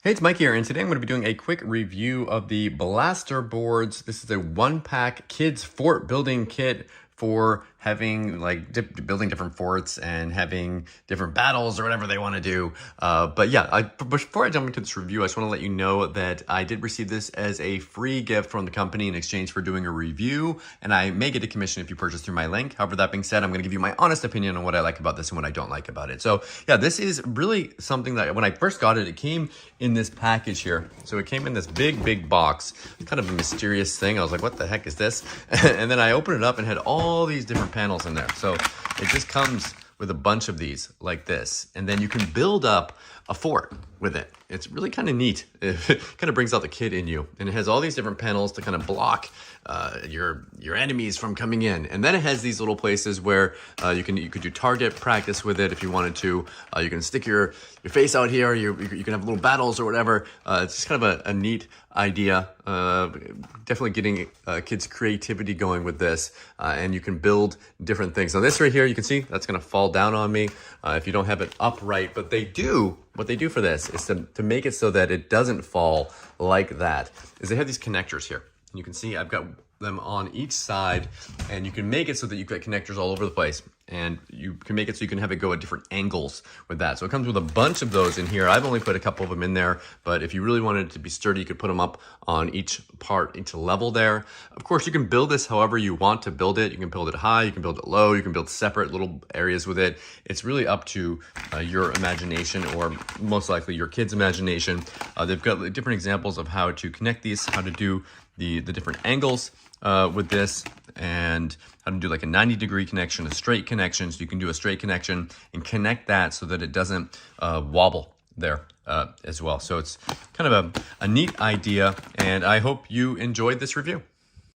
Hey, it's Mike here, and today I'm going to be doing a quick review of the Blaster boards. This is a one-pack kids fort building kit for having building different forts and having different battles or whatever they want to do. But yeah, before I jump into this review, I just want to let you know that I did receive this as a free gift from the company in exchange for doing a review, and I may get a commission if you purchase through my link. However, that being said, I'm going to give you my honest opinion on what I like about this and what I don't like about it. So yeah, this is really something that when I first got it, it came in this package here. So it came in this big box, kind of a mysterious thing. I was like, what the heck is this? And then I opened it up and had all these different panels in there. So it just comes with a bunch of these like this, and then you can build up a fort with it. It's really kind of neat. It kind of brings out the kid in you, and it has all these different panels to kind of block your enemies from coming in. And then it has these little places where you could do target practice with it if you wanted to. You can stick your face out here. You can have little battles or whatever. It's just kind of a neat idea. Definitely getting kids' creativity going with this, and you can build different things. Now this right here, you can see that's going to fall down on me if you don't have it upright. But what they do for this is to make it so that it doesn't fall like that, is they have these connectors here. You can see I've got them on each side, and you can make it so that you've got connectors all over the place, and you can make it so you can have it go at different angles with that. So it comes with a bunch of those in here. I've only put a couple of them in there, but if you really wanted it to be sturdy, you could put them up on each level there. Of course, you can build this however you want to build it. You can build it high, you can build it low, you can build separate little areas with it. It's really up to your imagination, or most likely your kids' imagination. They've got different examples of how to connect these, how to do the different angles with this, and how to do like a 90-degree connection, a straight connection. So you can do a straight connection and connect that so that it doesn't wobble there as well. So it's kind of a neat idea, and I hope you enjoyed this review.